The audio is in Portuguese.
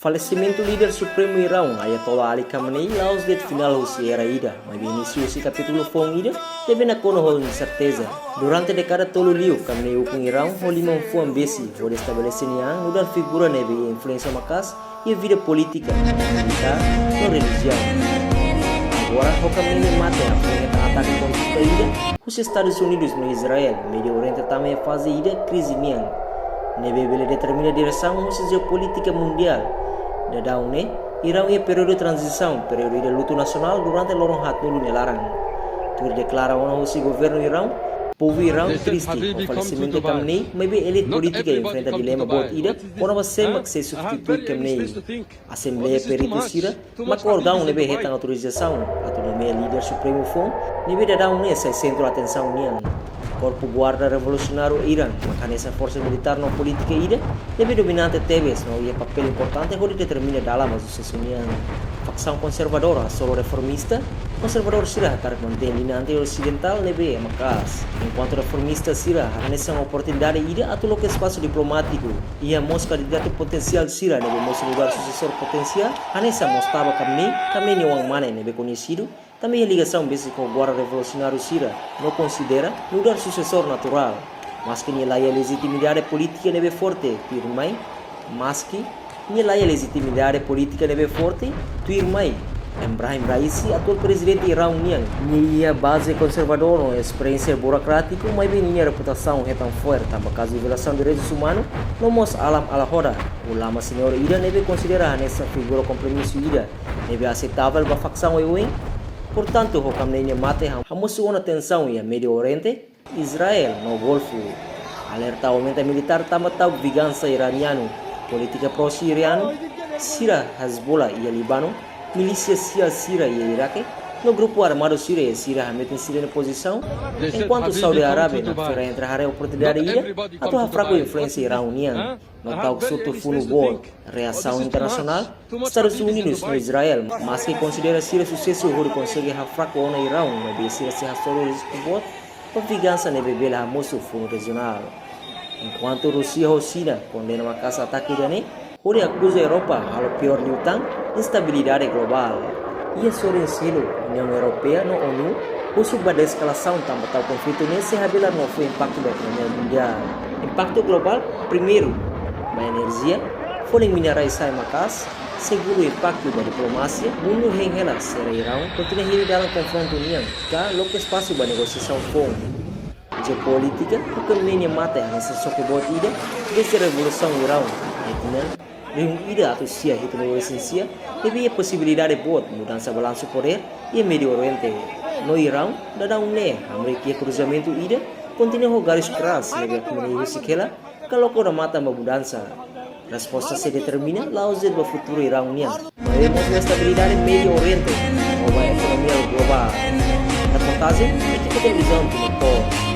Falecimento líder supremo Irão, Ayatollah Ali Khamenei, laos det final si era ida, mas inicio si capítulo fong ida, deve na kono hol incerteza. Durante década tolu liu, Khamenei com Irão, holimão fuan besi, hol estabelecer niang, mudar figura neve influência macas e vida política, militar, no religião. Agora, o Khamenei mata a frente ataque contra ida, os Estados Unidos no Israel, Médio Oriente também faz ida crise niang. Neve bele determina direção usia geopolítica mundial. Dadaune, Irão é período de transição, período de luto nacional durante lorong hat nulu nelarang. Tur declara ono si governo Irão, povo Irão triste o falecimento de Khamenei, mas bem elite política enfrenta dilema bot ida, ona você mak se substituir Khamenei. Assembleia perito sira, mak órgão nebe retang autorização, atau nebe líder supremo fon, nebe dadaune sai centro atenção niang. Corpo Guarda Revolucionário Irã, mecanismo força militar não política ida, deve dominante TBS, não é papel importante onde determina dalam a sucessão facção conservadora, solo reformista, conservador sirah tarik mantém linha anti-ocidental nebe macas, enquanto reformista sirah harnessa uma oportunidade ida atau local espaço diplomático, ia mos candidato potencial sirah nebe mos lugar sucessor potencial, harnessa mostava Khamenei yang mana nebe conhecido. Também a ligação base com o Guarda Revolucionário Sira não considera lugar sucessor natural, mas que nela a legitimidade política neve forte, tuirmai, mas que nela a legitimidade política neve forte, tuirmai. Ibrahim Raisi, atual presidente Irão niang, nia base conservador, experiência burocrática, mas bem nia reputação é tão forte, também caso de violação de direitos humanos, não mos alam alahora. O lama senhor ida neve considera nessa figura compromisso ida, neve aceitável para facção euin. Portanto, o Khamenei mate hamos uma atenção e a Médio Oriente, Israel no Golfo, alerta aumenta militar tamatau vingança iraniano, política pró-siriano, Sira Hezbollah e Líbano, milícia Sira e Iraque, no grupo armado Síria e Síria metem Síria na posição, enquanto Saudi Arábia não feira entrar a oportunidade ida, atau a fraca influência iraniana, no tal surto funo bol, reação internacional, Estados Unidos no Israel, mas que considera Síria sucesso onde consegue a fraca na Irão, mas Síria se rastreou risco bot, para vingança na bebela a moço funo regional. Enquanto Rússia ou China condena uma caça ataque irani, onde acusa a Europa ao pior de OTAN, instabilidade global. Ia sobre o selo União Europeia no ONU, o suba da escalação também tal conflito nesse habila não foi impacto da economia mundial. Impacto global, primeiro, a energia, folha minerais sai macas, segundo o impacto da diplomacia, mundo rengela será Irão, continua a dalam confronto união, cá logo espaço para negociação com geopolítica, o caminho mata nessa soque botida, desde a revolução Irão, reunida atau sia itu no esensia, havia possibilidade boa mudança balanço poder e Médio Oriente. No Irão, dada ne, América cruzamento ida, continua garis keras nega Khamenei sikela, kalau kau mata mudança. Resposta se determina lá os do futuro Irão niang. Mas a estabilidade Médio Oriente, ou a economia global. Reportagem, equipe televisão do